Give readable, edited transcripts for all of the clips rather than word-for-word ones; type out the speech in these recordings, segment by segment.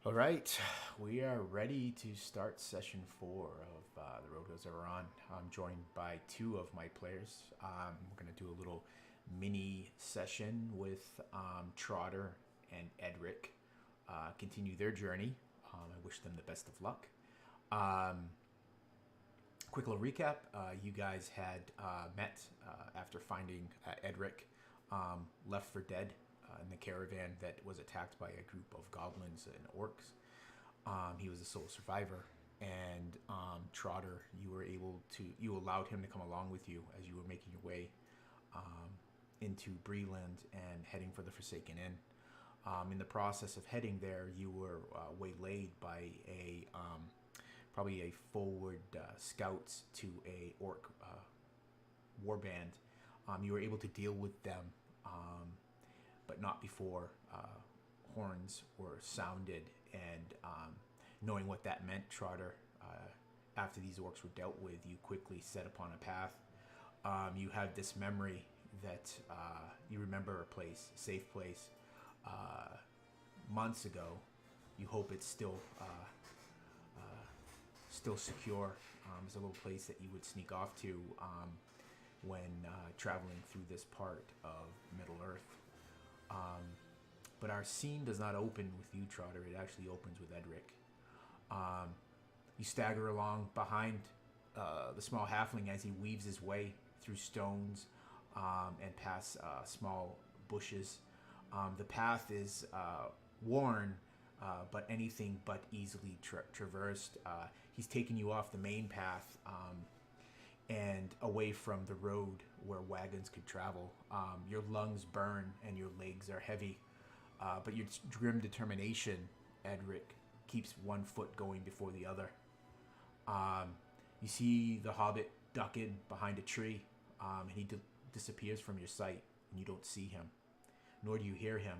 All right, we are ready to start session 4 of the Road Goes Ever On. I'm joined by two of my players. We're going to do a little mini session with Trotter and Edric. Continue their journey. I wish them the best of luck. Um, Quick little recap. You guys had met after finding Edric left for dead in the caravan that was attacked by a group of goblins and orcs. He was a sole survivor, and Trotter, you allowed him to come along with you as you were making your way into Bree-land and heading for the Forsaken Inn. In the process of heading there, you were waylaid by a probably a forward scouts to a orc warband. You were able to deal with them, but not before horns were sounded. And knowing what that meant, Trotter, after these orcs were dealt with, you quickly set upon a path. You have this memory that you remember a place, a safe place, months ago. You hope it's still secure. It's a little place that you would sneak off to when traveling through this part of Middle Earth. Um, but our scene does not open with you, Trotter. It actually opens with Edric. Um, you stagger along behind the small halfling as he weaves his way through stones and past small bushes. The path is worn, but anything but easily traversed. He's taking you off the main path and away from the road where wagons could travel. Your lungs burn and your legs are heavy, but your grim determination, Edric, keeps one foot going before the other. You see the hobbit duck in behind a tree, and he disappears from your sight, and you don't see him, nor do you hear him.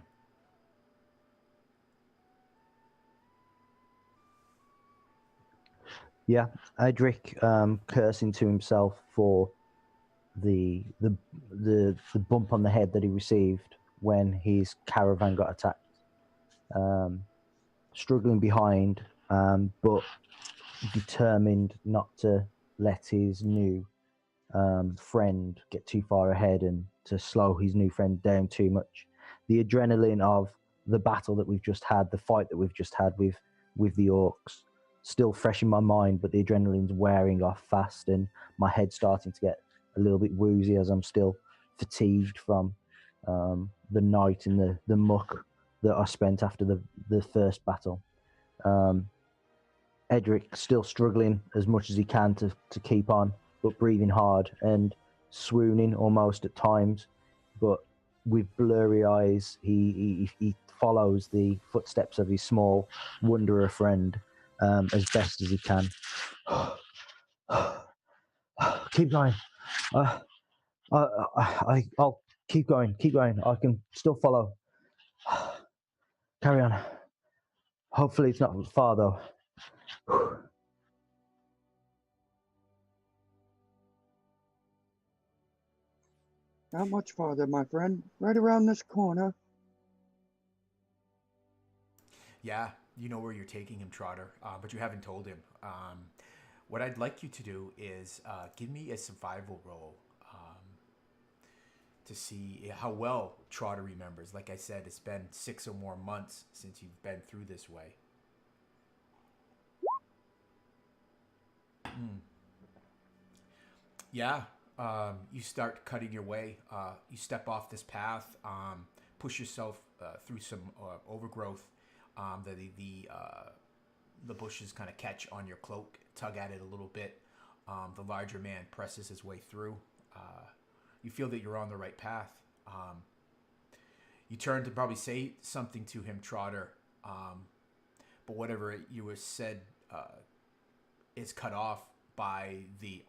Yeah, Edric cursing to himself for the, the the bump on the head that he received when his caravan got attacked. Um, Struggling behind, but determined not to let his new friend get too far ahead and to slow his new friend down too much. The adrenaline of the battle that we've just had, the fight that we've just had with the orcs, still fresh in my mind, but the adrenaline's wearing off fast, and my head's starting to get a little bit woozy as I'm still fatigued from the night and the muck that I spent after the first battle. Um, Edric still struggling as much as he can to keep on, but breathing hard and swooning almost at times. But with blurry eyes, he follows the footsteps of his small wanderer friend as best as he can. Keep going. Uh, I'll keep going. Keep going. I can still follow. Carry on. Hopefully, it's not far though. Not much farther, my friend. Right around this corner. Yeah, you know where you're taking him, Trotter, but you haven't told him. What I'd like you to do is give me a survival roll to see how well Trotter remembers. Like I said, it's been 6 or more months since you've been through this way. Mm. Yeah, you start cutting your way. You step off this path, push yourself through some overgrowth. The bushes kind of catch on your cloak, tug at it a little bit. The larger man presses his way through. You feel that you're on the right path. You turn to probably say something to him, Trotter, but whatever you was said is cut off by the.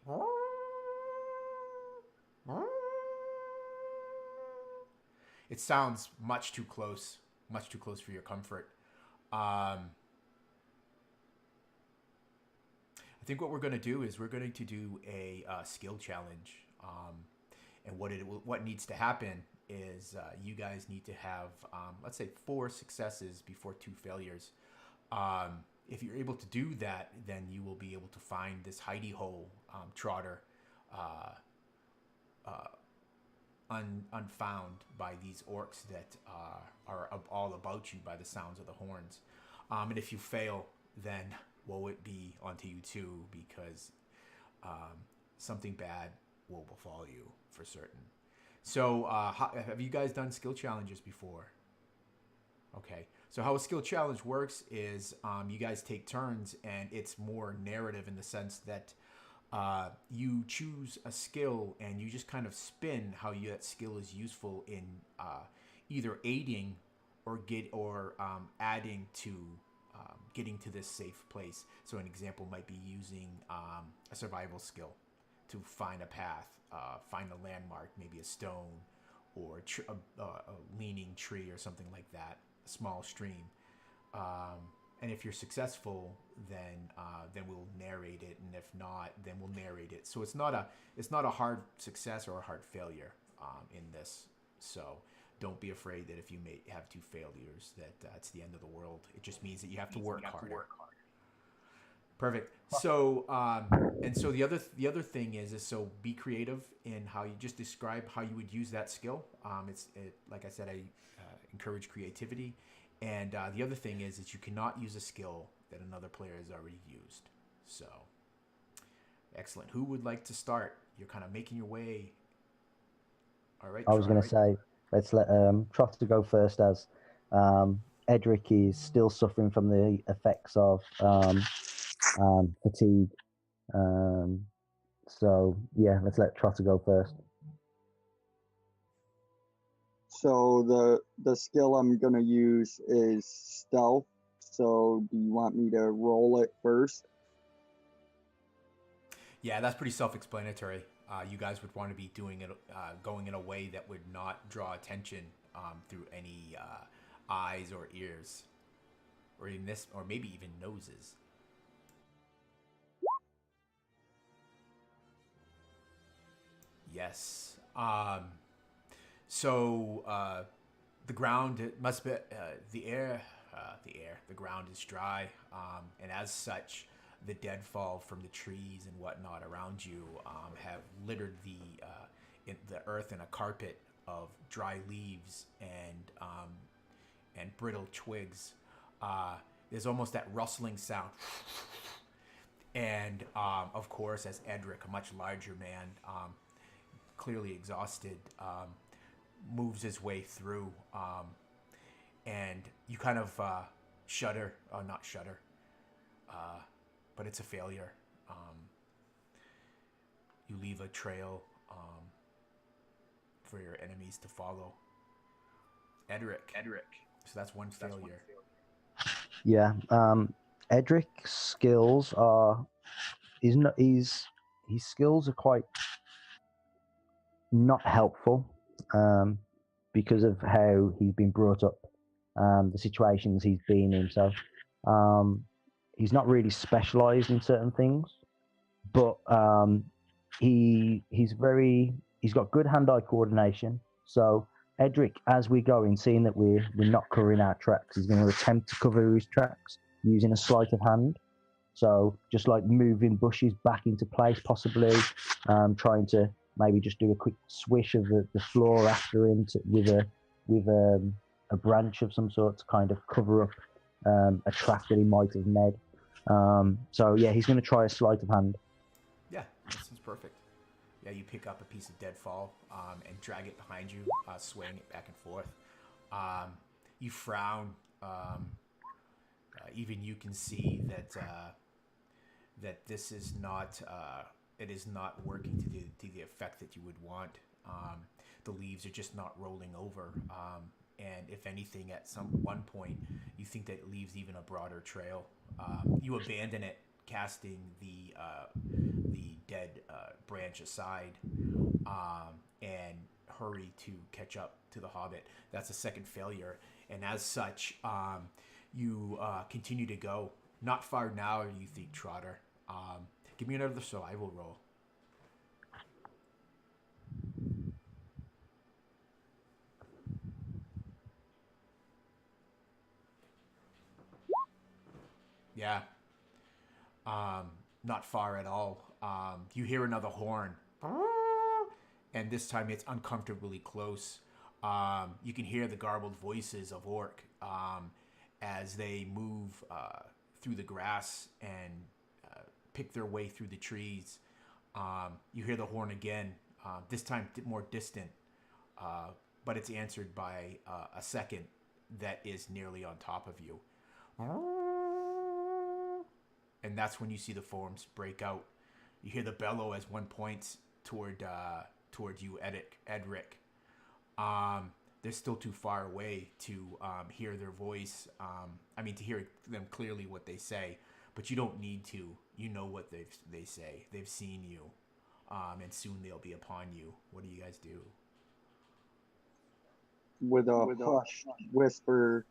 It sounds much too close for your comfort. I think what we're going to do is we're going to do a skill challenge. And what needs to happen is you guys need to have let's say 4 successes before 2 failures. If you're able to do that, then you will be able to find this hidey hole, Trotter, uh, unfound by these orcs that are all about you by the sounds of the horns. And if you fail, then woe it be unto you too, because something bad will befall you for certain. So, have you guys done skill challenges before? Okay. So how a skill challenge works is you guys take turns, and it's more narrative in the sense that you choose a skill and you just kind of spin how that skill is useful in either aiding or adding to getting to this safe place. So an example might be using a survival skill to find a path, find a landmark, maybe a stone or a leaning tree or something like that, a small stream. And if you're successful, then we'll narrate it, and if not, then we'll narrate it. So it's not a hard success or a hard failure in this. So don't be afraid that if you may have two failures, that it's the end of the world. It just means that you have to work harder. Perfect. So and so the other thing is so be creative in how you just describe how you would use that skill. Like I said, I encourage creativity. And the other thing is that you cannot use a skill that another player has already used. So, excellent. Who would like to start? You're kind of making your way. All right. I was going to say, let's let Trotter go first, as Edric is still suffering from the effects of fatigue. So, yeah, let's let Trotter go first. So the skill I'm gonna use is stealth. So do you want me to roll it first? Yeah, that's pretty self-explanatory. You guys would want to be doing it, going in a way that would not draw attention through any eyes or ears, or maybe even noses. Yes. So the ground must be the ground is dry, and as such, the deadfall from the trees and whatnot around you have littered the earth in a carpet of dry leaves and brittle twigs. There's almost that rustling sound. And of course, as Edric, a much larger man, clearly exhausted, moves his way through, and you kind of shudder, not shudder, but it's a failure. You leave a trail for your enemies to follow. Edric. So that's one failure. Yeah. Edric's skills are his skills are quite not helpful because of how he's been brought up, the situations he's been in. So he's not really specialized in certain things, but he's got good hand-eye coordination. So Edric, as we go in, seeing that we're not covering our tracks, he's going to attempt to cover his tracks using a sleight of hand. So just like moving bushes back into place, possibly trying to maybe just do a quick swish of the floor after him with a branch of some sort to kind of cover up a track that he might have made. So yeah, he's going to try a sleight of hand. Yeah, that sounds perfect. Yeah, you pick up a piece of deadfall and drag it behind you, swaying it back and forth. You frown. Even you can see that this is not it is not working to the effect that you would want. The leaves are just not rolling over, and if anything, at one point, you think that it leaves even a broader trail. You abandon it, casting the dead branch aside, and hurry to catch up to the hobbit. That's a second failure, and as such, you continue to go. Not far now, you think, Trotter. Give me another survival roll. Yeah. Not far at all. You hear another horn, and this time it's uncomfortably close. You can hear the garbled voices of orc as they move through the grass and pick their way through the trees. You hear the horn again, this time more distant, but it's answered by a second that is nearly on top of you. And that's when you see the forms break out. You hear the bellow as one points toward you, Edric. They're still too far away to hear their voice. To hear them clearly what they say, but you don't need to. You know what they say. They've seen you, and soon they'll be upon you. What do you guys do? With a hushed whisper,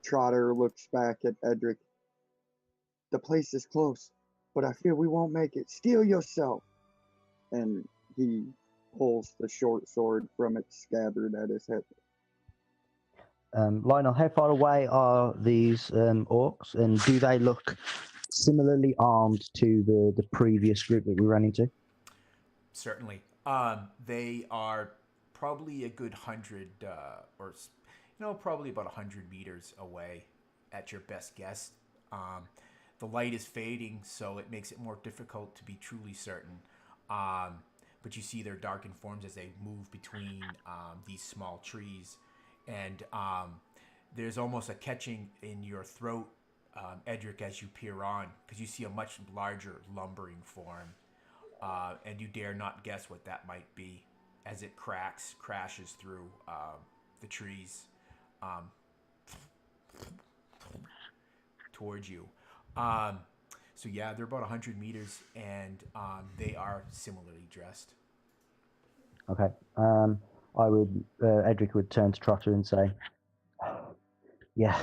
Trotter looks back at Edric. The place is close, but I fear we won't make it. Steel yourself! And he pulls the short sword from its scabbard at his hip. Lionel, how far away are these orcs, and do they look similarly armed to the previous group that we ran into? Certainly. They are probably a good 100, probably about 100 meters away at your best guess. The light is fading, so it makes it more difficult to be truly certain. But you see their darkened forms as they move between these small trees. And there's almost a catching in your throat, Edric, as you peer on, because you see a much larger lumbering form. And you dare not guess what that might be as it crashes through the trees towards you. So yeah, they're about 100 meters, and they are similarly dressed. Okay. Edric would turn to Trotter and say, yeah,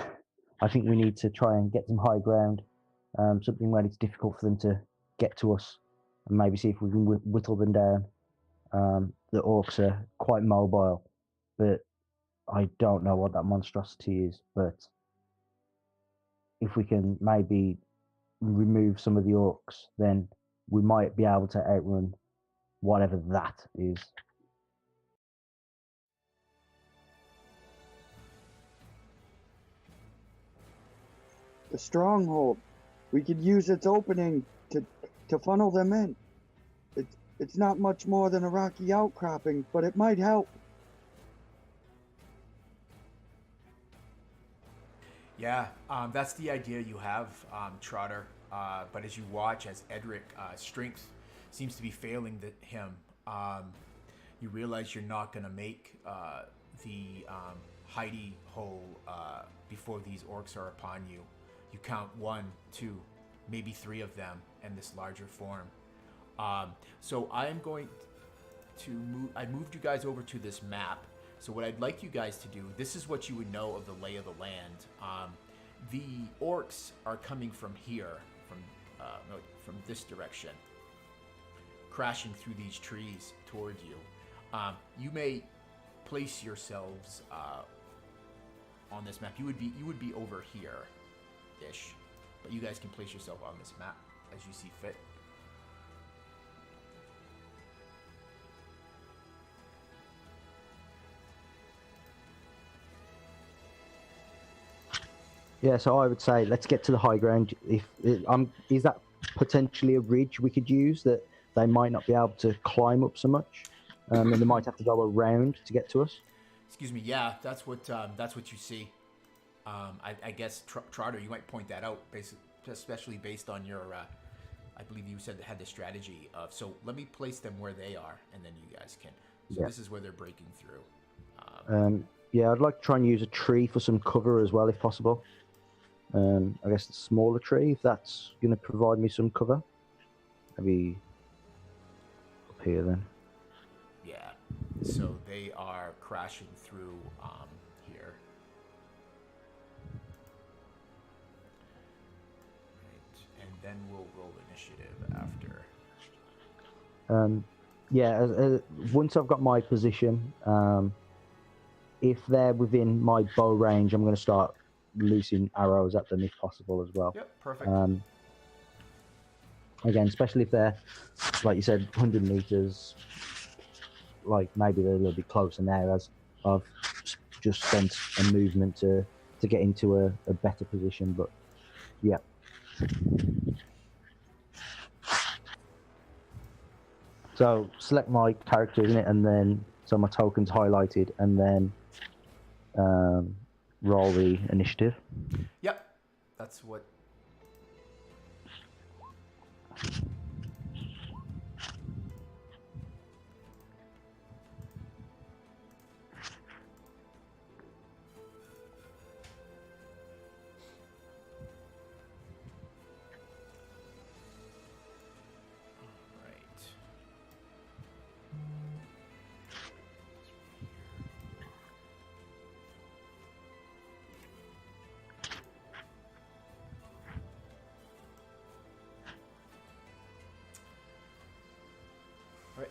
I think we need to try and get some high ground, something where it's difficult for them to get to us, and maybe see if we can whittle them down. The orcs are quite mobile, but I don't know what that monstrosity is, but if we can maybe remove some of the orcs, then we might be able to outrun whatever that is. The stronghold. We could use its opening to funnel them in. It's not much more than a rocky outcropping, but it might help. Yeah, that's the idea you have, Trotter. But as you watch as Edric strength seems to be failing him, you realize you're not going to make the hidey hole before these orcs are upon you. You count 1, 2, maybe 3 of them in this larger form. So I am going to move. I moved you guys over to this map. So what I'd like you guys to do, this is what you would know of the lay of the land. The orcs are coming from here, from this direction, crashing through these trees toward you. You may place yourselves on this map. You would be over here-ish, but you guys can place yourself on this map as you see fit. Yeah, so I would say let's get to the high ground. Is that potentially a ridge we could use that they might not be able to climb up so much, and they might have to go around to get to us? Excuse me. Yeah, that's what you see. I guess Trotter, you might point that out, especially based on your. I believe you said they had the strategy of. So let me place them where they are, and then you guys can. So This is where they're breaking through. Yeah, I'd like to try and use a tree for some cover as well, if possible. I guess the smaller tree, if that's going to provide me some cover. Maybe up here then. Yeah. So they are crashing through here. Right. And then we'll roll initiative after. Once I've got my position, if they're within my bow range, I'm going to start loosing arrows at them if possible as well. Yep, perfect. Again, especially if they're, like you said, 100 meters, like maybe they're a little bit closer now, as I've just spent a movement to get into a better position. But yeah. So select my character, isn't it? And then, so my token's highlighted, and then roll the initiative. Yep, that's what.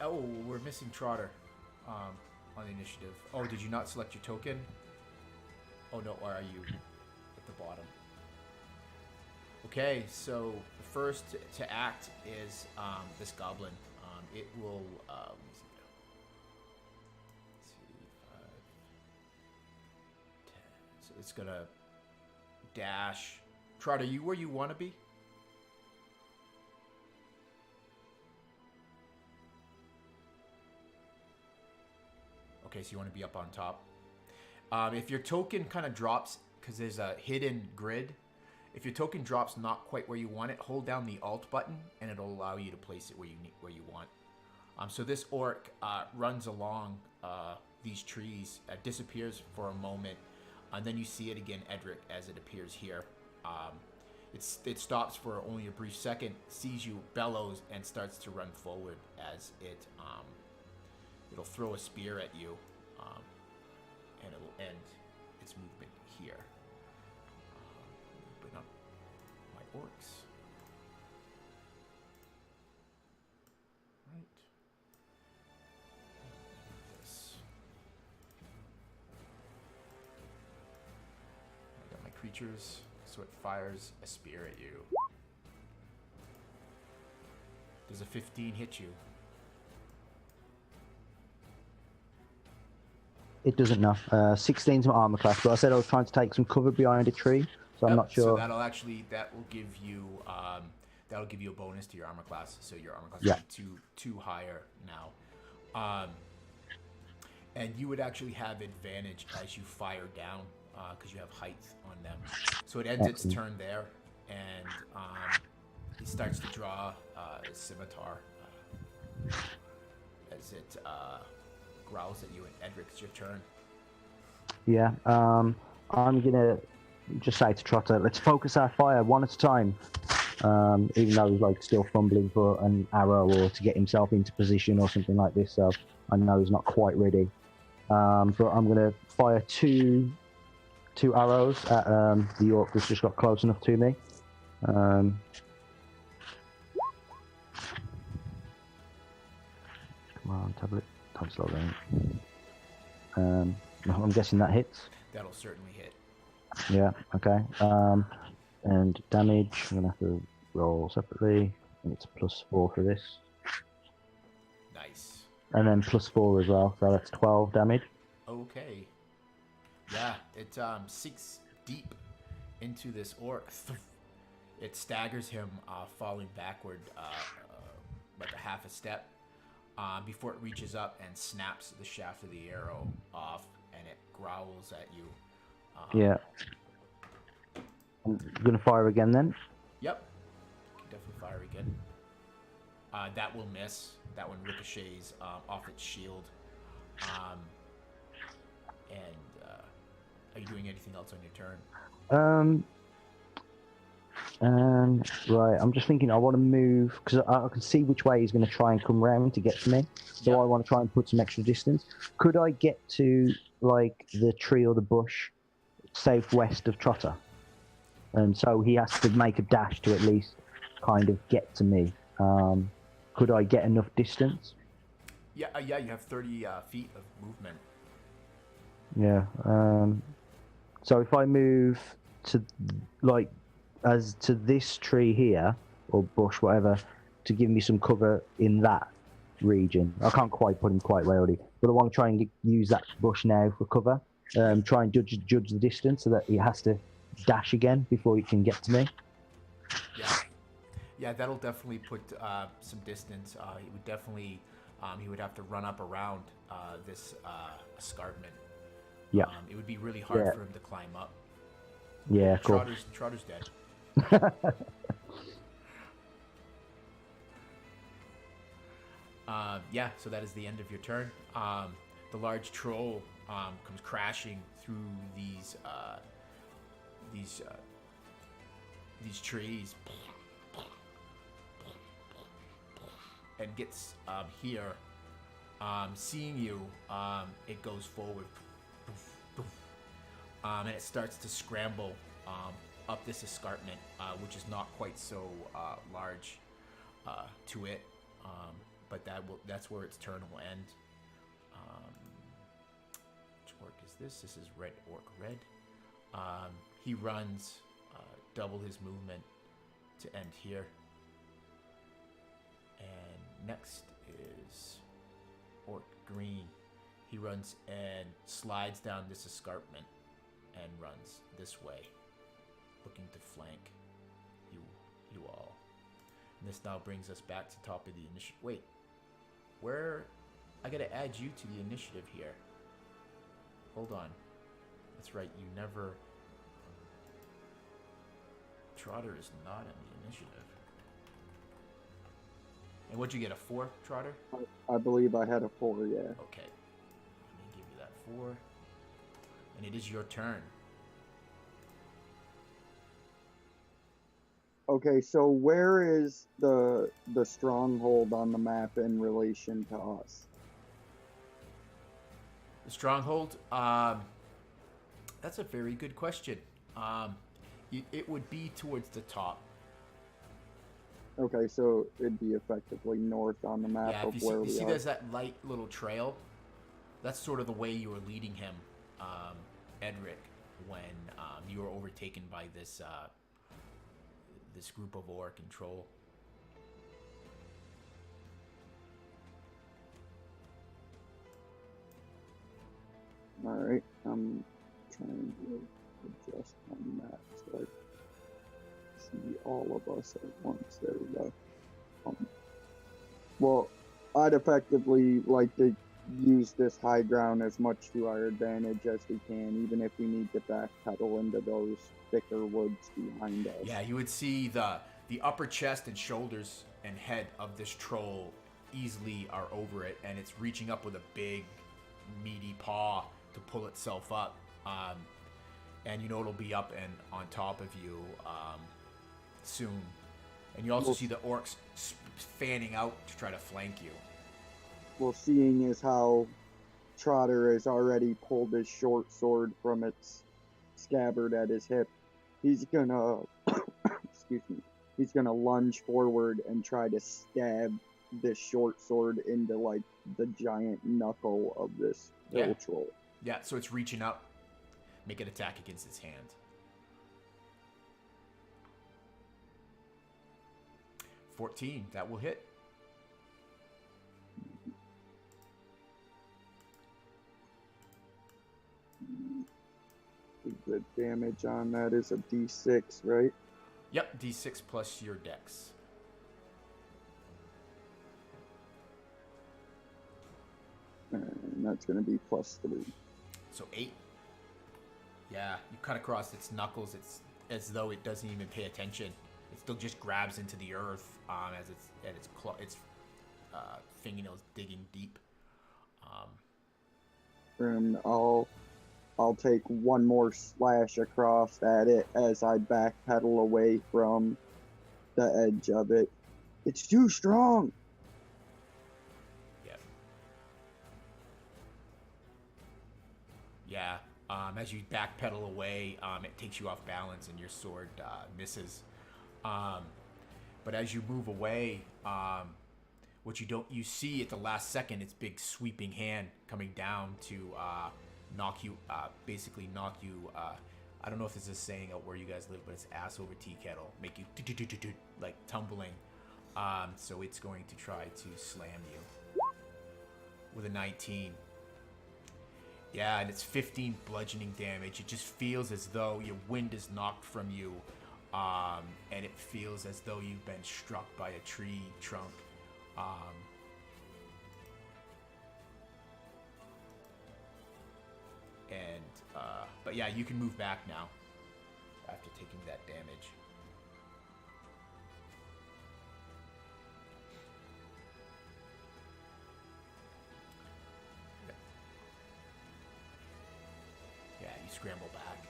Oh, we're missing Trotter on the initiative. Oh, did you not select your token? Oh no, or are you at the bottom? Okay, so the first to act is this goblin. It will let's see, 5, 10. So it's gonna dash. Trotter, you where you want to be? Okay, so you want to be up on top. If your token kind of drops, because there's a hidden grid, if your token drops not quite where you want it, hold down the Alt button, and it'll allow you to place it where you want. So this orc runs along these trees, disappears for a moment, and then you see it again, Edric, as it appears here. It stops for only a brief second, sees you, bellows, and starts to run forward as it'll throw a spear at you, and it'll end its movement here. Open up my orcs. Right. This. I got my creatures, so it fires a spear at you. Does a 15 hit you? It doesn't know. 16's my armor class, but I said I was trying to take some cover behind a tree, so I'm not sure. So that will give you a bonus to your armor class. So your armor class will be two higher now, and you would actually have advantage as you fire down because you have height on them. So it ends its turn there, and he starts to draw a scimitar as it growls at you. And Edric, it's your turn. Yeah, I'm gonna just say to Trotter, let's focus our fire one at a time. Even though he's like still fumbling for an arrow or to get himself into position or something like this, so I know he's not quite ready. But I'm gonna fire two arrows at the orc that's just got close enough to me. Come on, tablet. Time slow down. I'm guessing that hits. That'll certainly hit. Yeah, okay. And damage, I'm gonna have to roll separately. And it's +4 for this. Nice. And then +4 as well, so that's 12 damage. Okay. Yeah, it sinks deep into this orc. It staggers him, falling backward like a half a step. Before it reaches up and snaps the shaft of the arrow off, and it growls at you. Yeah. I'm gonna fire again then. Yep. You can definitely fire again. That will miss. That one ricochets off its shield. Are you doing anything else on your turn? Right, I'm just thinking I want to move, because I can see which way he's going to try and come round to get to me, so I want to try and put some extra distance. Could I get to, like, the tree or the bush southwest of Trotter? And so he has to make a dash to at least kind of get to me. Could I get enough distance? Yeah, you have 30 feet of movement. Yeah, so if I move to like as to this tree here or bush, whatever, to give me some cover in that region. I can't quite put him quite where already, but I want to try and use that bush now for cover. Try and judge the distance so that he has to dash again before he can get to me. Yeah, that'll definitely put some distance. He would definitely, he would have to run up around this escarpment. Yeah. It would be really hard for him to climb up. Yeah, cool. Trotter's dead. Yeah, so that is the end of your turn. The large troll comes crashing through these trees and gets here. Seeing you, it goes forward, and it starts to scramble up this escarpment, which is not quite so large to it. But that's where its turn will end. Which orc is this? This is red orc red. He runs double his movement to end here. And next is orc green. He runs and slides down this escarpment and runs this way, looking to flank you all. And this now brings us back to top of the initiative. Wait, where? I gotta add you to the initiative here. Hold on. That's right, you never... Trotter is not in the initiative. And what'd you get, a 4, Trotter? I believe I had a 4, yeah. Okay. Let me give you that 4. And it is your turn. Okay, so where is the stronghold on the map in relation to us? The stronghold? That's a very good question. It would be towards the top. Okay, so it'd be effectively north on the map of where we are. You see there's that light little trail? That's sort of the way you were leading him, Edric, when you were overtaken by this this group of orc and troll. Alright, I'm trying to adjust my map so I see all of us at once. There we go. Well, I'd effectively like to use this high ground as much to our advantage as we can, even if we need to backpedal into those thicker woods behind us. Yeah, you would see the upper chest and shoulders and head of this troll easily are over it, and it's reaching up with a big, meaty paw to pull itself up. And you know it'll be up and on top of you soon. And you also see the orcs fanning out to try to flank you. Well, seeing as how Trotter has already pulled his short sword from its scabbard at his hip, he's gonna excuse me, he's gonna lunge forward and try to stab this short sword into like the giant knuckle of this hill troll. Yeah, so it's reaching up. Make an attack against its hand. 14, that will hit. The damage on that is a D6, right? Yep, D6 plus your dex. And that's going to be +3. So 8. Yeah, you cut across its knuckles. It's as though it doesn't even pay attention. It still just grabs into the earth as its fingernails digging deep. And I'll take one more slash across at it as I backpedal away from the edge of it. It's too strong. Yep. Yeah. As you backpedal away, it takes you off balance and your sword misses. But as you move away, what you see at the last second, its big sweeping hand coming down to knock you I don't know if this is saying out where you guys live, but it's ass over tea kettle, make you like tumbling. So it's going to try to slam you with a 19. Yeah, and it's 15 bludgeoning damage. It just feels as though your wind is knocked from you, and it feels as though you've been struck by a tree trunk. But yeah, you can move back now after taking that damage. Yeah, you scramble back.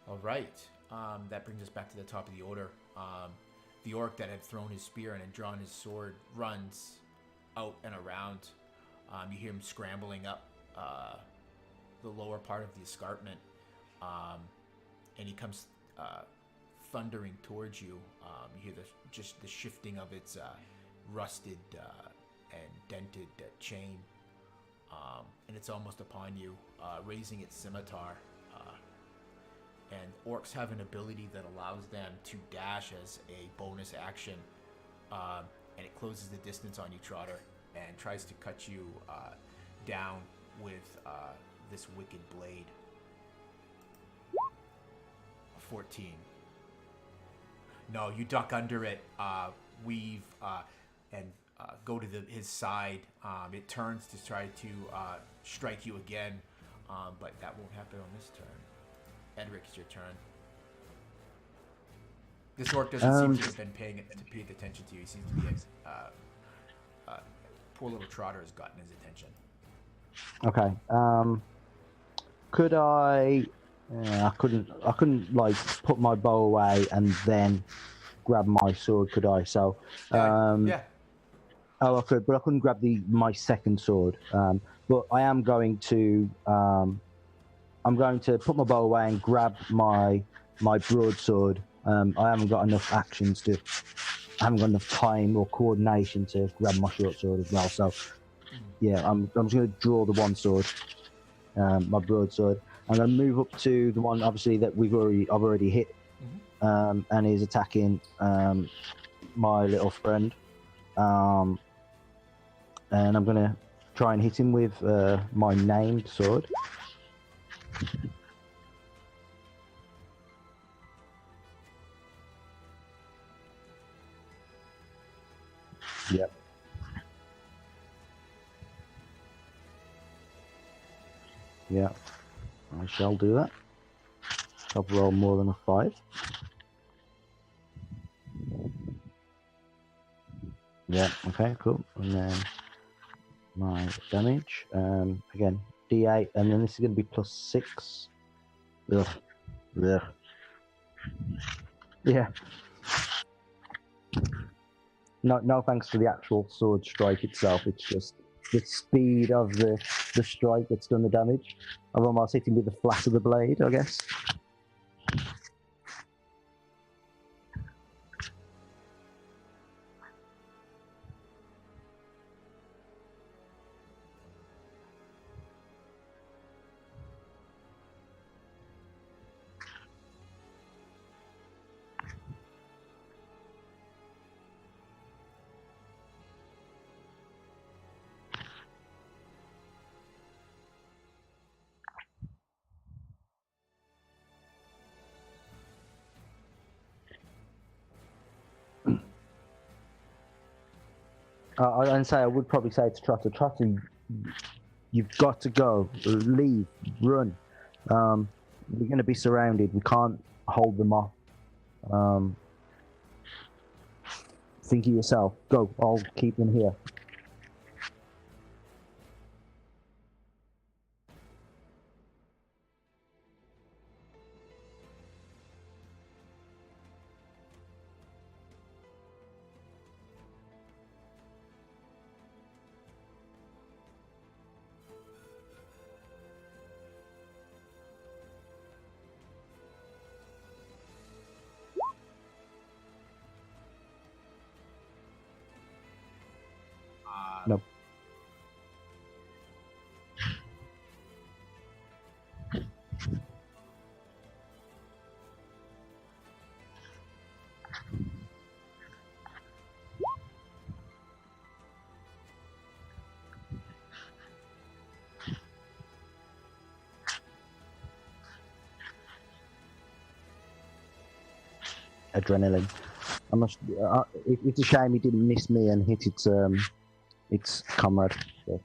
All right. That brings us back to the top of the order. The orc that had thrown his spear and had drawn his sword runs out and around. You hear him scrambling up the lower part of the escarpment, and he comes thundering towards you. You hear just the shifting of its rusted and dented chain, and it's almost upon you, raising its scimitar. And orcs have an ability that allows them to dash as a bonus action, and it closes the distance on you, Trotter, and tries to cut you down with this wicked blade. 14. No, you duck under it, weave, and go to his side. It turns to try to strike you again, but that won't happen on this turn. Edric, it's your turn. This orc doesn't seem to have been paying attention to you. He seems to be poor little Trotter has gotten his attention. Okay. Could I? I couldn't like put my bow away and then grab my sword, could I? So. Yeah. Oh, I could, but I couldn't grab my second sword. But I am going to. I'm going to put my bow away and grab my broadsword. I haven't got enough actions I haven't got enough time or coordination to grab my short sword as well. So, yeah, I'm just going to draw the one sword, my broadsword. I'm going to move up to the one, obviously, that I've already hit, and is attacking my little friend. And I'm going to try and hit him with my named sword. Yep. Yeah, I shall do that. I'll roll more than a 5. Yeah, okay, cool. And then my damage, again, D8, and then this is going to be plus 6. Ugh. Ugh. Yeah. No thanks for the actual sword strike itself. It's just the speed of the strike that's done the damage. I've almost hit him with the flat of the blade, I guess. I would probably say to Trotter, you've got to go, leave, run. We're going to be surrounded. We can't hold them off. Think of yourself. Go. I'll keep them here. Nope. Adrenaline. I must. It's a shame he didn't miss me and hit its comrade. But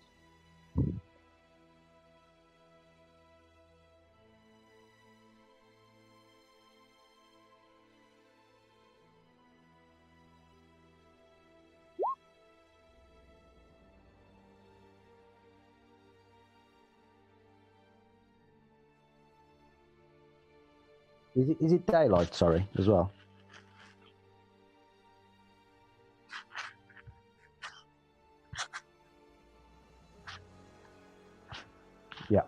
is it daylight? Sorry, as well. Yeah.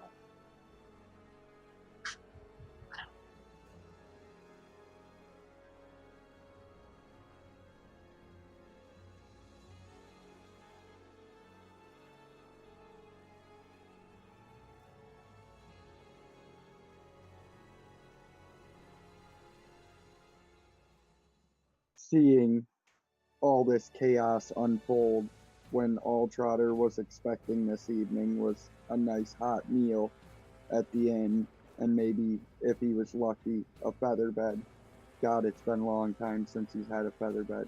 Seeing all this chaos unfold when all Trotter was expecting this evening was a nice hot meal at the inn, and maybe, if he was lucky, a feather bed. God, it's been a long time since he's had a feather bed.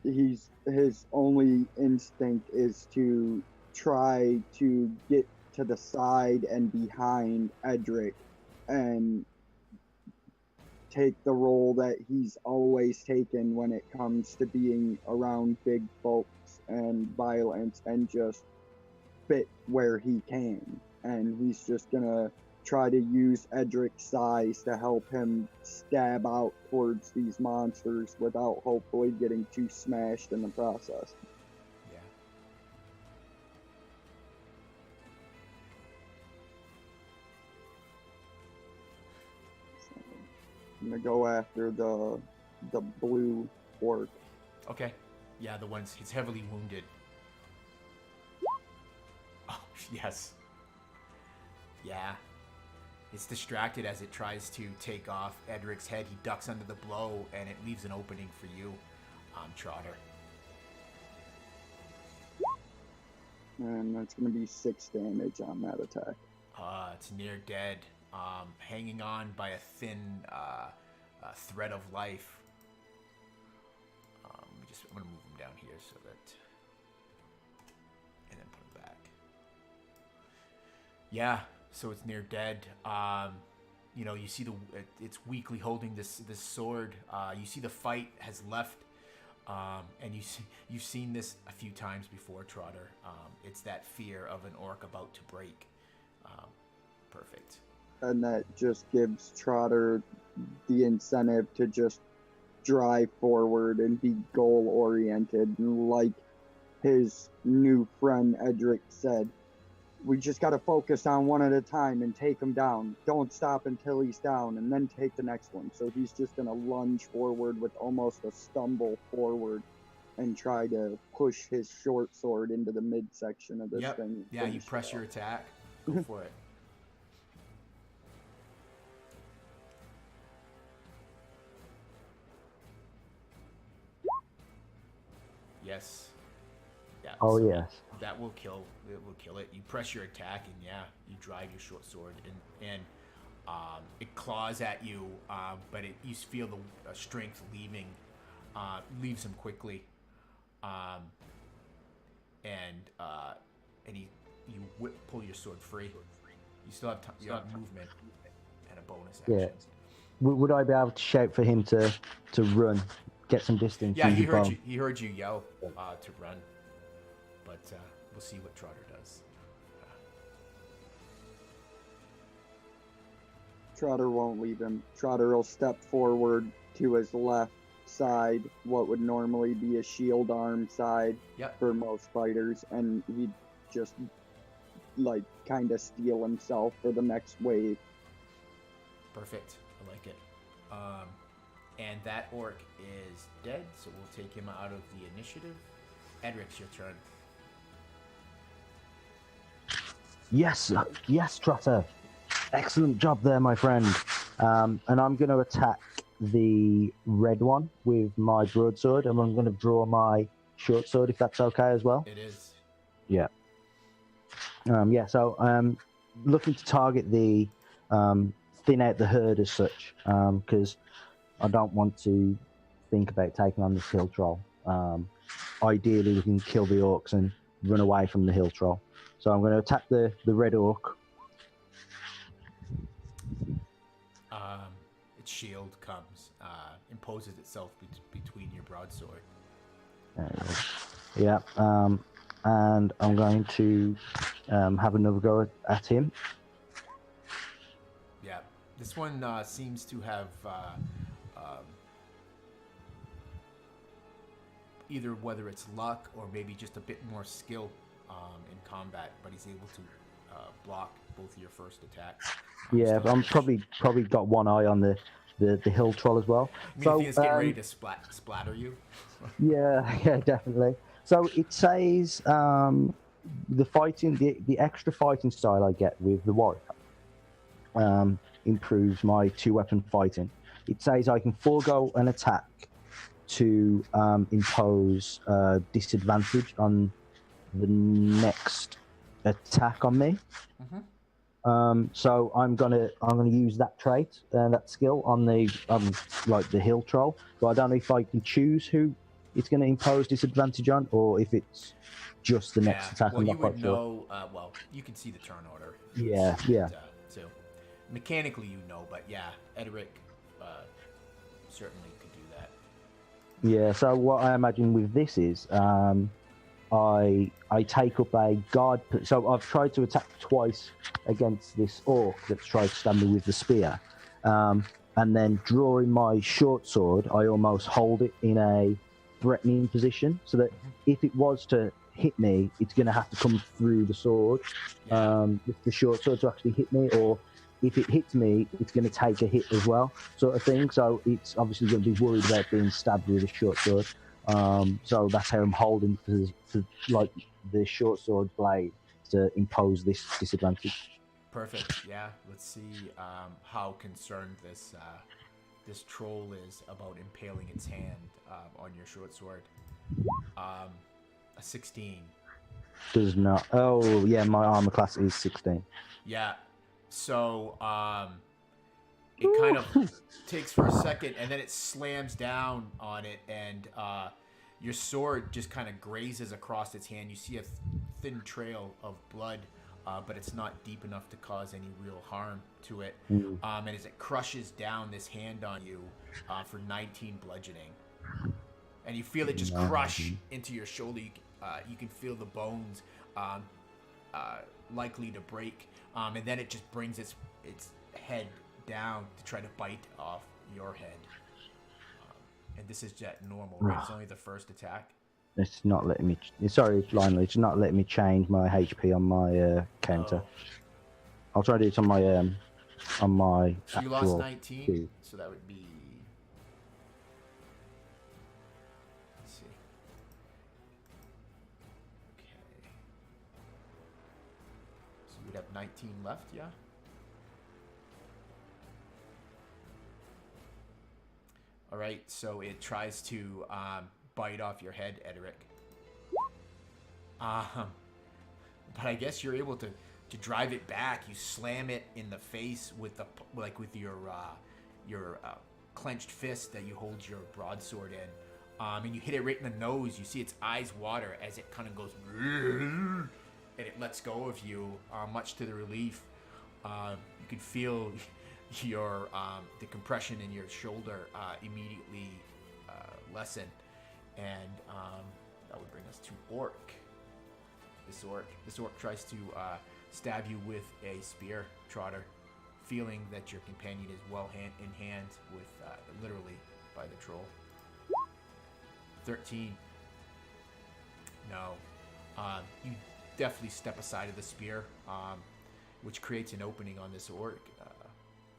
His only instinct is to try to get to the side and behind Edric and take the role that he's always taken when it comes to being around big folks and violence, and just fit where he can. And he's just gonna try to use Edric's size to help him stab out towards these monsters without hopefully getting too smashed in the process. Yeah. So I'm gonna go after the blue orc. Okay. Yeah, the ones he's heavily wounded. Oh, yes. Yeah. It's distracted as it tries to take off Edric's head. He ducks under the blow, and it leaves an opening for you, Trotter. And that's going to be 6 damage on that attack. It's near dead, hanging on by a thin thread of life. I'm going to move him down here so that... And then put him back. Yeah, so it's near dead. You see it's weakly holding this sword. You see the fight has left, and you've seen this a few times before, Trotter. It's that fear of an orc about to break. Perfect. And that just gives Trotter the incentive to just drive forward and be goal oriented, and like his new friend Edric said, we just got to focus on one at a time and take him down. Don't stop until he's down, and then take the next one. So he's just going to lunge forward with almost a stumble forward and try to push his short sword into the midsection of this thing. Yeah, you press your attack. Go for it. Yes. Yeah. Oh, yes. That will kill. It will kill it. You press your attack, and you drive your short sword, and it claws at you, but you feel the strength leaves him quickly, and you pull your sword free. You still have you have movement and a bonus action. Yeah. Would I be able to shout for him to run, get some distance? Yeah, he heard you. He heard you yell to run, but we'll see what Trotter does. Trotter won't leave him. Trotter will step forward to his left side, what would normally be a shield arm side for most fighters, and he'd just kind of steel himself for the next wave. Perfect. I like it. And that orc is dead, so we'll take him out of the initiative. Edric, your turn. Yes, Trotter. Excellent job there, my friend. And I'm going to attack the red one with my broadsword, and I'm going to draw my short sword, if that's okay as well. It is. Yeah. So looking to target the thin out the herd as such, because I don't want to think about taking on this hill troll. Ideally, we can kill the orcs and run away from the hill troll. So I'm going to attack the red orc. Its shield comes, imposes itself between your broadsword. Yeah. And I'm going to have another go at him. Yeah, this one seems to have either whether it's luck or maybe just a bit more skill in combat, but he's able to block both of your first attacks. Yeah, but I'm probably got one eye on the hill troll as well. You mean if he's getting ready to splatter you? Yeah, definitely. So it says the fighting, the extra fighting style I get with the warrior improves my 2-weapon fighting. It says I can forego an attack to impose disadvantage on the next attack on me. Mm-hmm. So I'm gonna use that trait and that skill on the like the hill troll. But I don't know if I can choose who it's going to impose disadvantage on, or if it's just the next attack. Well, you would know. Well, you can see the turn order. Yeah. So mechanically, you know, but yeah, Edric certainly could do that. Yeah. So what I imagine with this is, I take up a guard. So I've tried to attack twice against this orc that's tried to stab me with the spear, and then drawing my short sword, I almost hold it in a threatening position, so that if it was to hit me, it's going to have to come through the sword, with the short sword to actually hit me, or if it hits me, it's going to take a hit as well, sort of thing. So it's obviously going to be worried about being stabbed with a short sword. So that's how I'm holding for like the short sword blade to impose this disadvantage. Perfect. Yeah. Let's see how concerned this troll is about impaling its hand on your short sword. A 16. Does not. Oh yeah, my armor class is 16. Yeah. So it kind of takes for a second, and then it slams down on it, and your sword just kind of grazes across its hand. You see a thin trail of blood, but it's not deep enough to cause any real harm to it. And as it crushes down this hand on you for 19 bludgeoning, and you feel it just crush into your shoulder. You can feel the bones likely to break, and then it just brings its head down to try to bite off your head. And this is just normal, right? It's only the first attack. It's not letting me. Sorry, Lionel. It's not letting me change my HP on my counter. I'll try to do it on my. So you lost 19. So that would be. Let's see. Okay. So you'd have 19 left, yeah. All right, so it tries to bite off your head, Edric. But I guess you're able to drive it back. You slam it in the face with your clenched fist that you hold your broadsword in, and you hit it right in the nose. You see its eyes water as it kind of goes, and it lets go of you, much to the relief. You can feel your the compression in your shoulder immediately lessen, and that would bring us to Orc. This orc tries to stab you with a spear, Trotter, feeling that your companion is well in hand with literally by the troll. 13. No. You definitely step aside of the spear, which creates an opening on this orc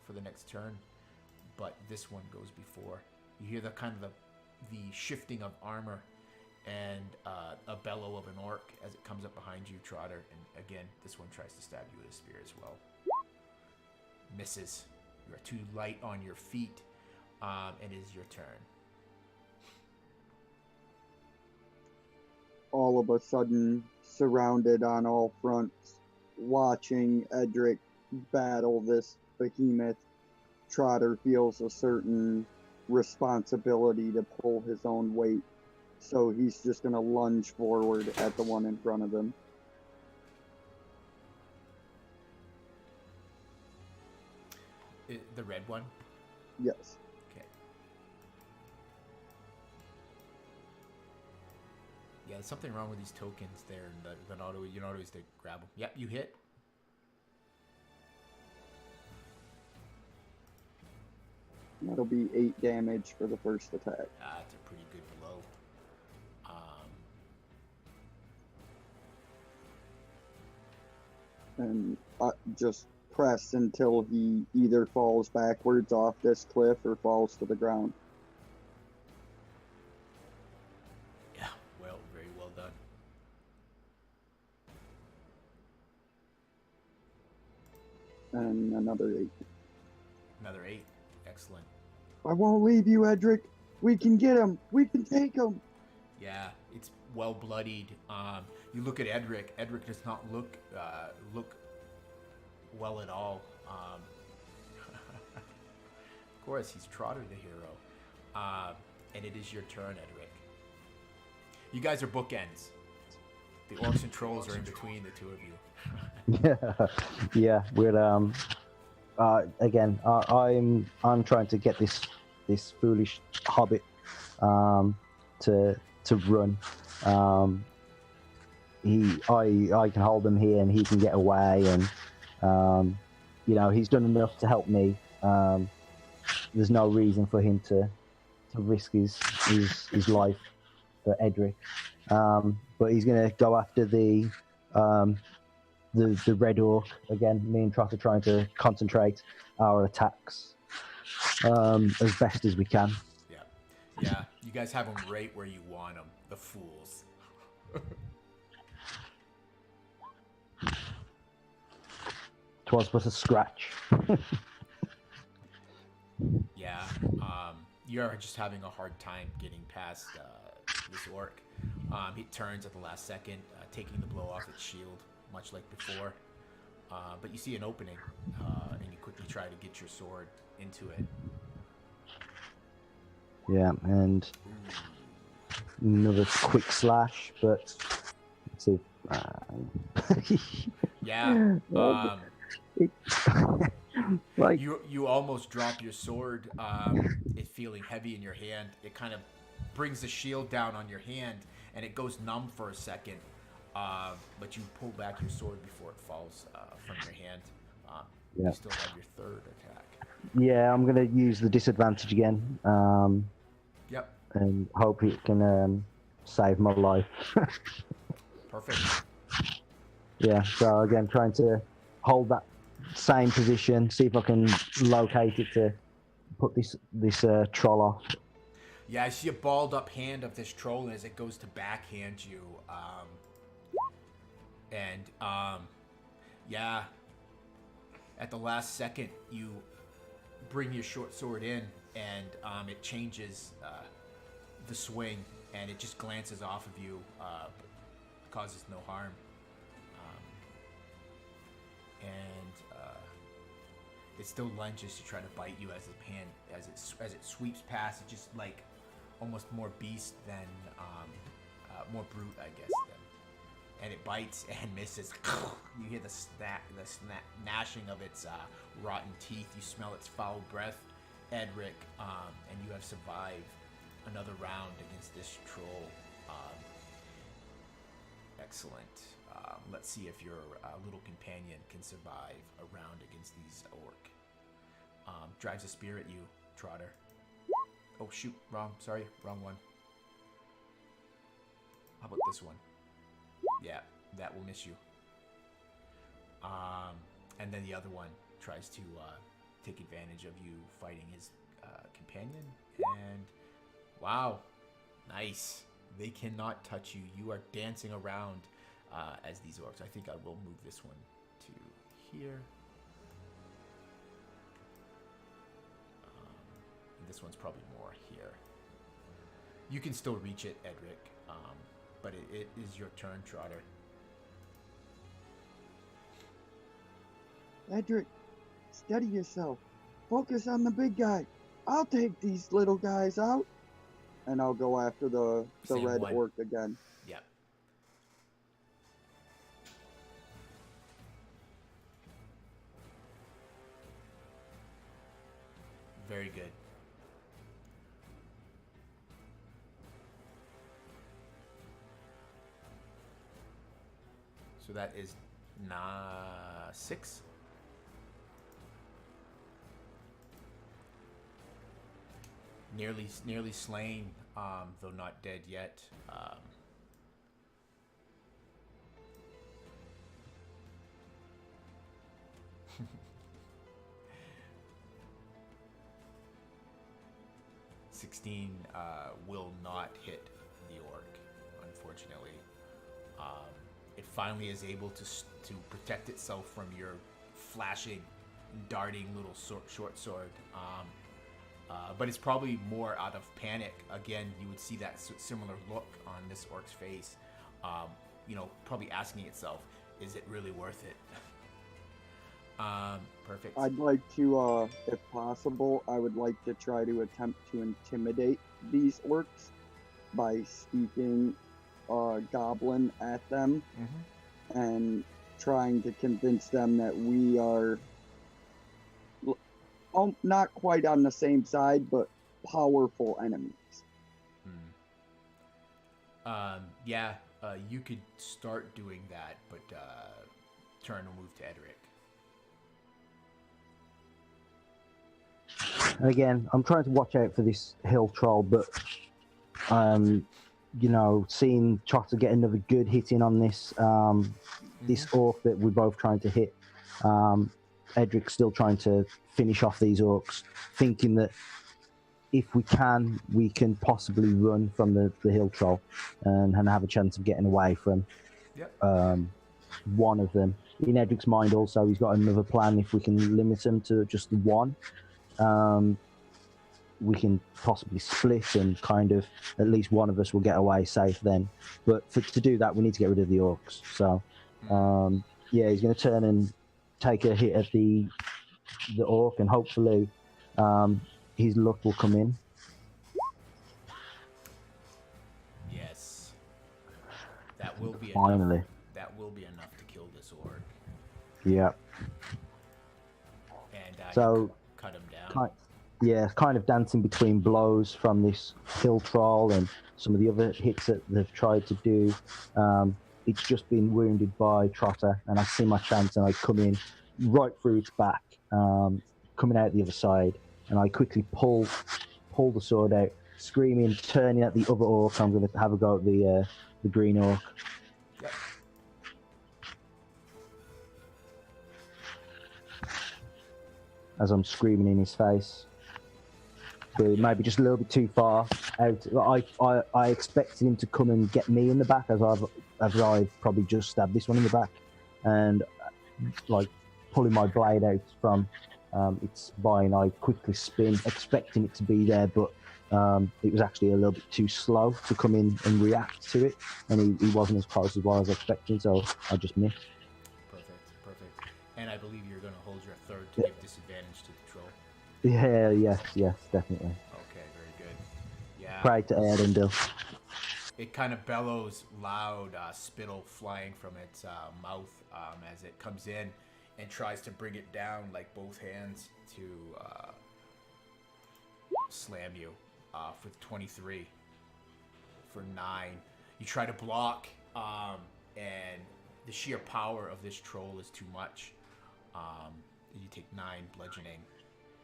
for the next turn, but this one goes before. You hear the kind of the shifting of armor and a bellow of an orc as it comes up behind you, Trotter. And again, this one tries to stab you with a spear as well. Misses. You are too light on your feet. It is your turn. All of a sudden, surrounded on all fronts, watching Edric battle this behemoth, Trotter feels a certain responsibility to pull his own weight. So he's just going to lunge forward at the one in front of him. The red one? Yes. Okay. Yeah, there's something wrong with these tokens there. You're not always to grab them. Yep, you hit. That'll be 8 damage for the first attack. That's a pretty good blow. And just press until he either falls backwards off this cliff or falls to the ground. Yeah, well, very well done. And another 8. Another 8. Excellent. I won't leave you, Edric. We can get him. We can take him. Yeah, it's well bloodied. You look at Edric. Edric does not look well at all. Of course, he's Trotter the hero. And it is your turn, Edric. You guys are bookends. The orcs and trolls are in between the two of you. Yeah. We're again. I'm trying to get this foolish hobbit to run. I can hold him here, and he can get away, and he's done enough to help me. There's no reason for him to risk his life for Edric. But he's going to go after the red orc again. Me and Trotter trying to concentrate our attacks as best as we can. Yeah. You guys have them right where you want them. The fools. Twas but a scratch. Yeah. You're just having a hard time getting past this orc. He turns at the last second, taking the blow off its shield, much like before. But you see an opening, and you quickly try to get your sword into it. Yeah, and another quick slash, but let's see. Yeah. Like you almost drop your sword. It feeling heavy in your hand. It kind of brings the shield down on your hand, and it goes numb for a second. But you pull back your sword before it falls from your hand. You still have your third attack. Yeah, I'm gonna use the disadvantage again. Yep. And hope it can save my life. Perfect. Yeah. So again, trying to hold that same position, see if I can locate it to put this troll off. Yeah, I see a balled up hand of this troll as it goes to backhand you. Yeah, at the last second, you bring your short sword in, and it changes the swing, and it just glances off of you, causes no harm. It still lunges to try to bite you as it sweeps past. It's just like almost more beast than more brute, I guess. And it bites and misses. You hear the gnashing of its rotten teeth. You smell its foul breath, Edric, and you have survived another round against this troll. Excellent. Let's see if your little companion can survive a round against these orc. Drives a spear at you, Trotter. Oh shoot, wrong one. How about this one? Yeah, that will miss you. And then the other one tries to take advantage of you fighting his companion. And wow, nice. They cannot touch you. You are dancing around as these orcs. I think I will move this one to here. This one's probably more here. You can still reach it, Edric, but it is your turn, Trotter. Edric, steady yourself. Focus on the big guy. I'll take these little guys out. And I'll go after the Same red one. orc again. Yep. Very good. So that is 6. Nearly slain, though not dead yet. 16 will not hit the orc, unfortunately. It finally is able to protect itself from your flashing, darting little short sword. But it's probably more out of panic. Again, you would see that similar look on this orc's face. Probably asking itself, is it really worth it? Perfect. I'd like to, if possible, I would like to try to attempt to intimidate these orcs by speaking goblin at them and trying to convince them that we are not quite on the same side, but powerful enemies. You could start doing that, but turn and move to Edric. Again, I'm trying to watch out for this hill troll, but seeing Trotter get another good hit in on this this orc that we're both trying to hit. Edric's still trying to finish off these orcs, thinking that if we can possibly run from the hill troll and have a chance of getting away from one of them. In Edric's mind also, he's got another plan. If we can limit him to just the one, we can possibly split and kind of at least one of us will get away safe then. But to do that, we need to get rid of the orcs. So, he's going to turn and take a hit at the orc, and hopefully his luck will come in. Yes, that will be finally enough. That will be enough to kill this orc. Yeah. And so cut him down. Kind of dancing between blows from this hill troll and some of the other hits that they've tried to do. It's just been wounded by Trotter, and I see my chance, and I come in right through its back, coming out the other side, and I quickly pull the sword out, screaming, turning at the other orc. I'm going to have a go at the green orc. Yep. As I'm screaming in his face. But maybe just a little bit too far out. I expected him to come and get me in the back, as I've probably just stabbed this one in the back, and like pulling my blade out from its spine, I quickly spin, expecting it to be there, but it was actually a little bit too slow to come in and react to it, and he wasn't as close as what I was expecting, so I just missed. Perfect. And I believe you're going to hold your third to give disadvantage to the troll. Yeah, yes, definitely. Okay, very good. Yeah. Pray to Erendil. It kind of bellows loud, spittle flying from its mouth as it comes in and tries to bring it down like both hands to slam you for 23 for 9. You try to block, and the sheer power of this troll is too much. You take 9 bludgeoning.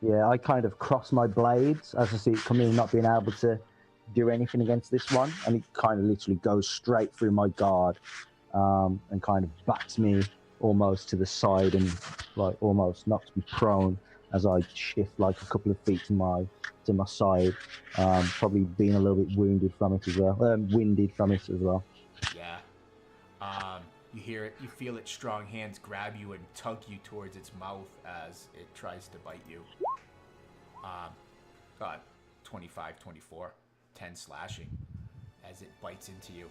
Yeah, I kind of cross my blades as I see it coming in, not being able to do anything against this one, and it kind of literally goes straight through my guard, and kind of bats me almost to the side and like almost knocks me prone. as I shift like a couple of feet to my side, probably being a little bit wounded from it as well, winded from it as well. Yeah. You hear it, you feel its strong hands grab you and tug you towards its mouth as it tries to bite you. 25, 24, 10 slashing as it bites into you.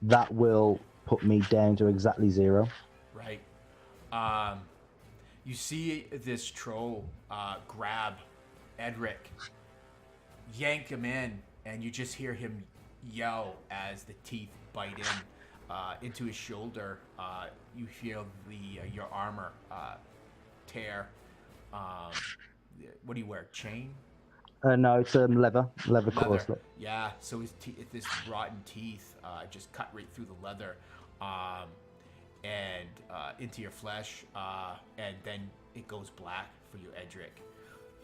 That will put me down to exactly 0. Right. You see this troll grab Edric, yank him in, and you just hear him yell as the teeth bite into his shoulder. You feel your armor tear. What do you wear? Chain? No, it's leather corselet. Yeah, so this rotten teeth just cut right through the leather and into your flesh, and then it goes black for you, Edric.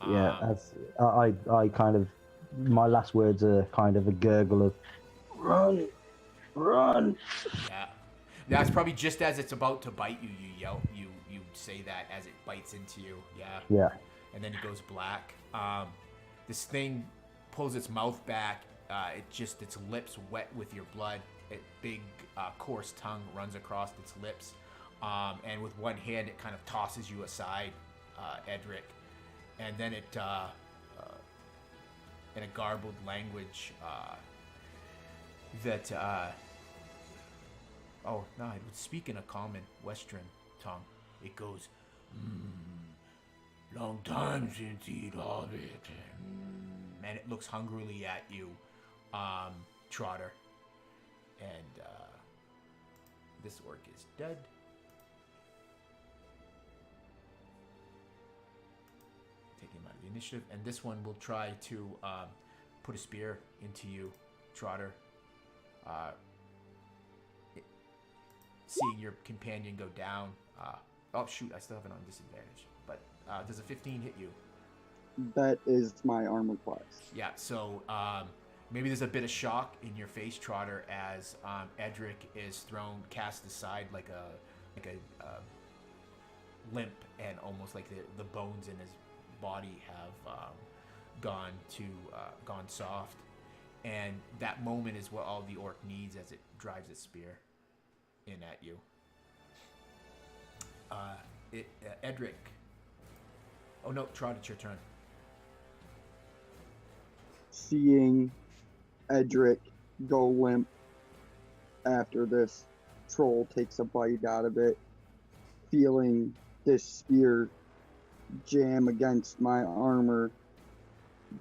Yeah, I kind of, my last words are kind of a gurgle of run. Yeah, that's probably just as it's about to bite you. You yell, you say that as it bites into you. Yeah. And then it goes black. This thing pulls its mouth back. Its lips wet with your blood. Big coarse tongue runs across its lips, and with one hand it kind of tosses you aside, Edric, and then it in a garbled language that it would speak in a common Western tongue. It goes, long time since eat all it, and it looks hungrily at you, Trotter. And this orc is dead. Taking him out of the initiative. And this one will try to put a spear into you, Trotter. Seeing your companion go down. Oh, shoot, I still have it on disadvantage. But does a 15 hit you? That is my armor class. Yeah, so maybe there's a bit of shock in your face, Trotter, as Edric is cast aside like a limp, and almost like the bones in his body have gone soft. And that moment is what all the orc needs as it drives its spear in at you. Edric. Oh no, Trotter, it's your turn. Seeing Edric go limp after this troll takes a bite out of it, feeling this spear jam against my armor,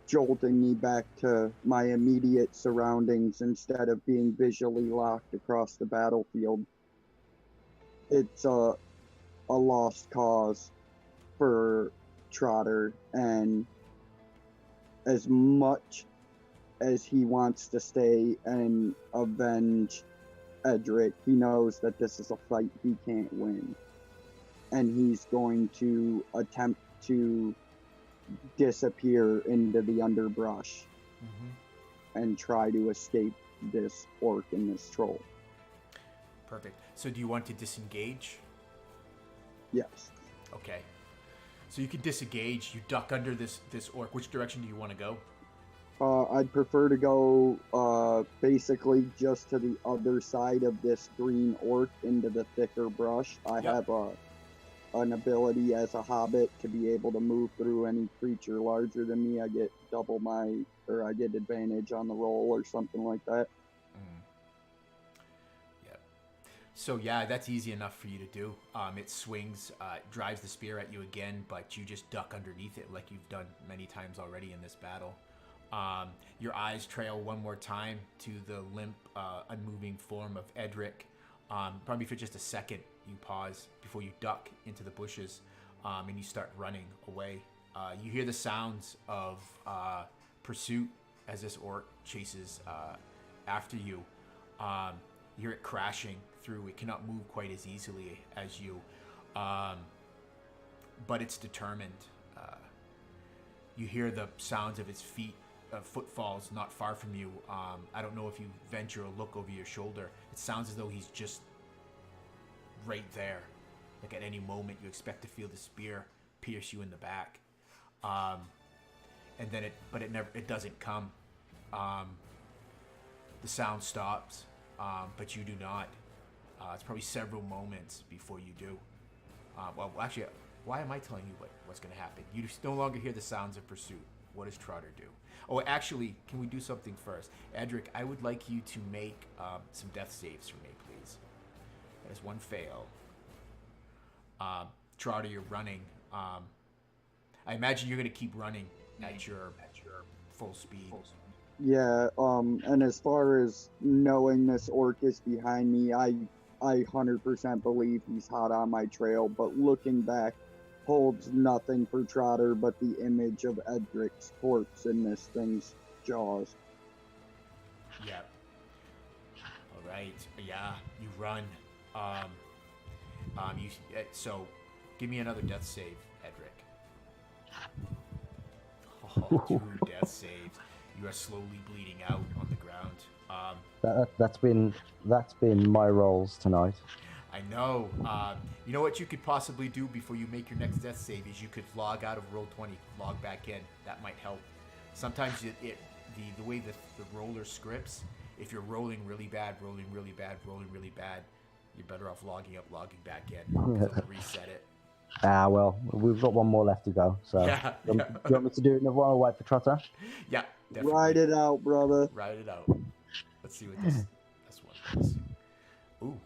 jolting me back to my immediate surroundings instead of being visually locked across the battlefield. It's a lost cause for Trotter, and as much as he wants to stay and avenge Edric, he knows that this is a fight he can't win. And he's going to attempt to disappear into the underbrush and try to escape this orc and this troll. Perfect. So do you want to disengage? Yes. Okay. So you can disengage. You duck under this orc. Which direction do you want to go? I'd prefer to go basically just to the other side of this green orc into the thicker brush. I have an ability as a hobbit to be able to move through any creature larger than me. I get I get advantage on the roll or something like that. Yep. So yeah, that's easy enough for you to do. It swings, drives the spear at you again, but you just duck underneath it like you've done many times already in this battle. Your eyes trail one more time to the limp, unmoving form of Edric. Probably for just a second, you pause before you duck into the bushes, and you start running away. You hear the sounds of pursuit as this orc chases after you. You hear it crashing through. It cannot move quite as easily as you, but it's determined. You hear the sounds of its feet. Footfalls not far from you. I don't know if you venture a look over your shoulder. It sounds as though he's just right there. Like at any moment, you expect to feel the spear pierce you in the back, and then it doesn't come. The sound stops, but you do not. It's probably several moments before you do. Well, actually, why am I telling you what's going to happen? You no longer hear the sounds of pursuit. What does Trotter do? Oh, actually, can we do something first? Edric, I would like you to make some death saves for me, please. That is one fail. Trotter, you're running. I imagine you're going to keep running at your full speed. Yeah, and as far as knowing this orc is behind me, I 100% believe he's hot on my trail, but looking back holds nothing for Trotter but the image of Edric's corpse in this thing's jaws. Yeah. All right. Yeah, you run. So give me another death save, Edric. Oh, 2 death saves. You are slowly bleeding out on the ground. That's been my rolls tonight. I know. You know what you could possibly do before you make your next death save is you could log out of Roll20, log back in. That might help. Sometimes the way the roller scripts, if you're rolling really bad, you're better off logging back in. It'll reset it. Well, we've got one more left to go. So, Yeah. Do you want me to do another one or wait for Trotter? Yeah, definitely. Ride it out, brother. Ride it out. Let's see what this one is. Ooh,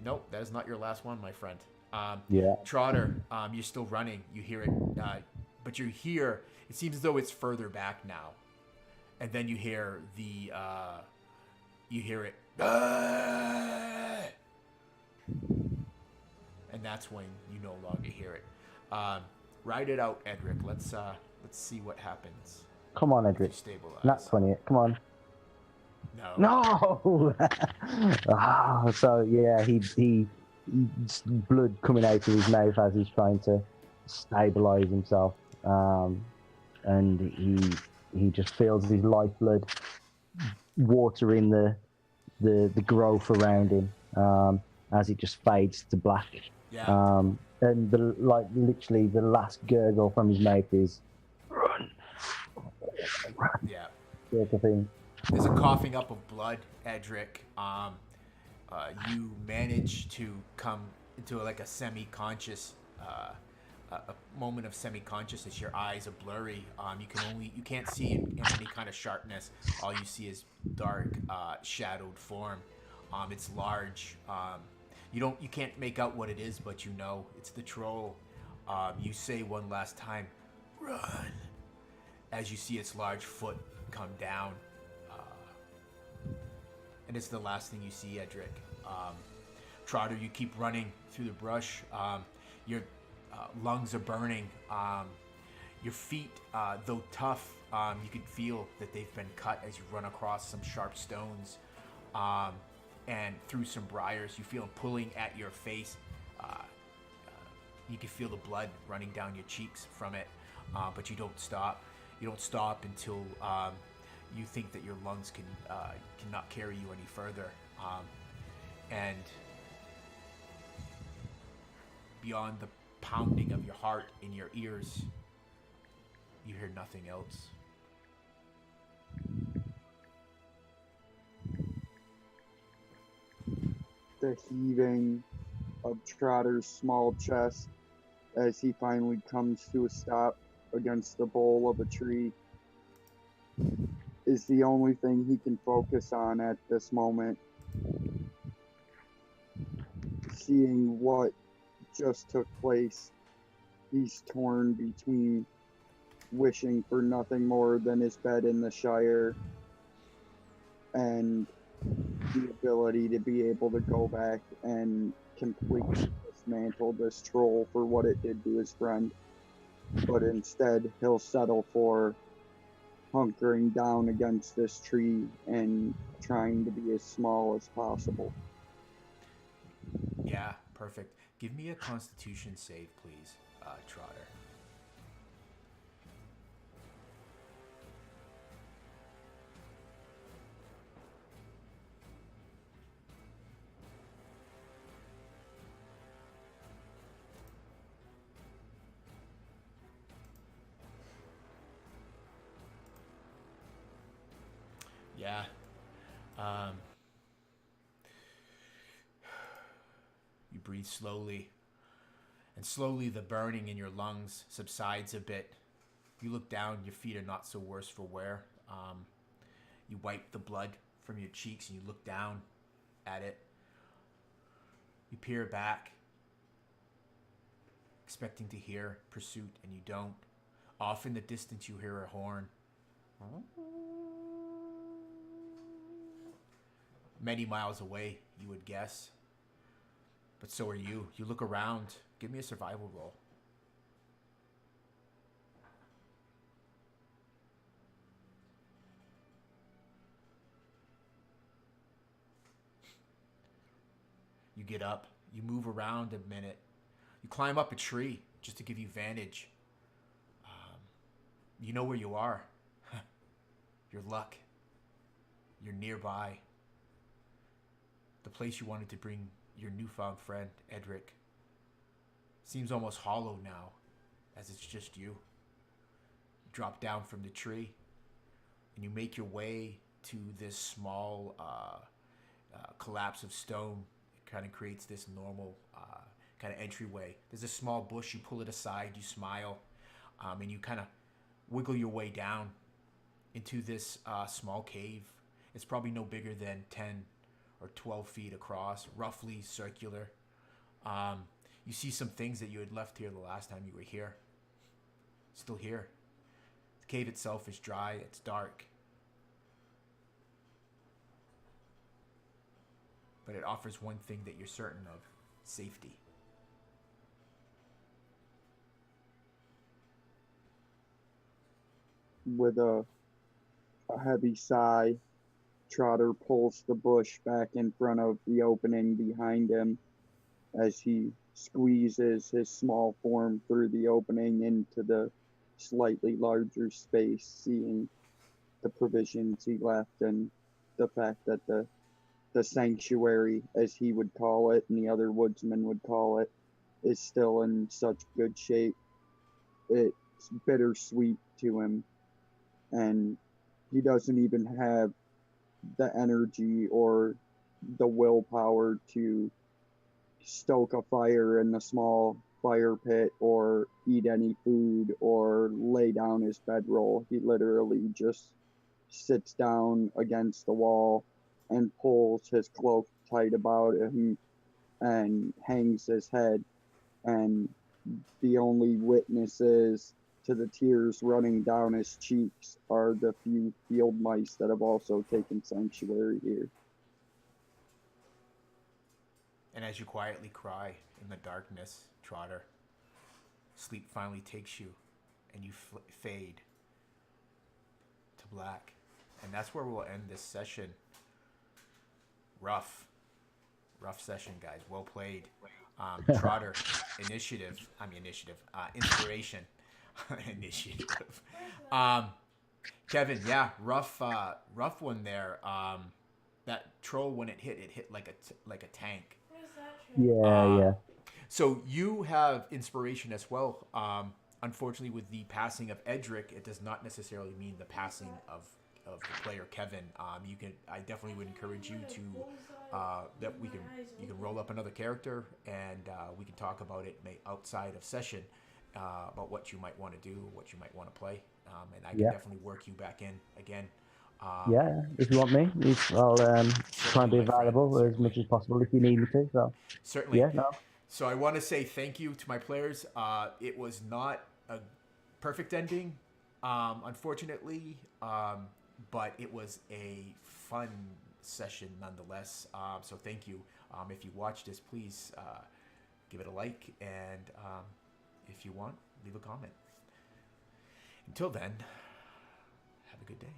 nope, that is not your last one, my friend. Yeah. Trotter, you're still running. You hear it, but you hear. It seems as though it's further back now, and then you hear it. And that's when you no longer hear it. Ride it out, Edric. Let's see what happens. Come on, Edric. Stabilize. Not 20. Come on. No. So yeah, he blood coming out of his mouth as he's trying to stabilize himself, and he just feels his lifeblood watering the growth around him as it just fades to black. Yeah. And literally the last gurgle from his mouth is run. Yeah. Sort of thing. There's a coughing up of blood, Edric. You manage to come into like a semi-conscious, a moment of semi-consciousness. Your eyes are blurry. You can't see in any kind of sharpness. All you see is dark, shadowed form. It's large. You can't make out what it is, but you know it's the troll. You say one last time, "Run," as you see its large foot come down. And it's the last thing you see, Edric. Trotter, you keep running through the brush. Your lungs are burning. Your feet, though tough, you can feel that they've been cut as you run across some sharp stones and through some briars. You feel them pulling at your face. You can feel the blood running down your cheeks from it, but you don't stop. You don't stop until you think that your lungs cannot carry you any further, and beyond the pounding of your heart in your ears, you hear nothing else. The heaving of Trotter's small chest as he finally comes to a stop against the bole of a tree is the only thing he can focus on at this moment. Seeing what just took place, he's torn between wishing for nothing more than his bed in the Shire and the ability to be able to go back and completely dismantle this troll for what it did to his friend. But instead, he'll settle for hunkering down against this tree and trying to be as small as possible. Yeah, perfect. Give me a Constitution save, please, Trotter. Yeah. Um, you breathe slowly, and slowly the burning in your lungs subsides a bit. You look down, your feet are not so worse for wear. You wipe the blood from your cheeks and you look down at it. You peer back, expecting to hear pursuit, and you don't. Off in the distance, you hear a horn. Many miles away, you would guess. But so are you. You look around. Give me a survival roll. You get up. You move around a minute. You climb up a tree just to give you vantage. You know where you are. Your luck. You're nearby. The place you wanted to bring your newfound friend, Edric, seems almost hollow now, as it's just you. You drop down from the tree, and you make your way to this small collapse of stone. It kind of creates this normal kind of entryway. There's a small bush. You pull it aside. You smile, and you kind of wiggle your way down into this small cave. It's probably no bigger than 10 or 12 feet across, roughly circular. You see some things that you had left here the last time you were here. Still here. The cave itself is dry. It's dark. But it offers one thing that you're certain of: safety. With a heavy sigh, Trotter pulls the bush back in front of the opening behind him as he squeezes his small form through the opening into the slightly larger space, seeing the provisions he left and the fact that the sanctuary, as he would call it and the other woodsmen would call it, is still in such good shape. It's bittersweet to him, and he doesn't even have the energy or the willpower to stoke a fire in the small fire pit or eat any food or lay down his bedroll. He literally just sits down against the wall and pulls his cloak tight about him and hangs his head, and the only witnesses to the tears running down his cheeks are the few field mice that have also taken sanctuary here. And as you quietly cry in the darkness, Trotter, sleep finally takes you, and you fade to black. And that's where we'll end this session. Rough session, guys. Well played. Trotter, inspiration. Initiative. Kevin, yeah, rough one there. That troll, when it hit like a tank. Yeah. So you have inspiration as well. Unfortunately, with the passing of Edric, it does not necessarily mean the passing of the player Kevin. I definitely would encourage you to that you can roll up another character, and we can talk about it outside of session about what you might want to do, what you might want to play, and I can definitely work you back in again. Yeah, if you want me, I'll try and be available as much as possible if you need me to. So certainly. Yeah, no. So I want to say thank you to my players. It was not a perfect ending, unfortunately, but it was a fun session nonetheless. So thank you. If you watched this, please give it a like, and if you want, leave a comment. Until then, have a good day.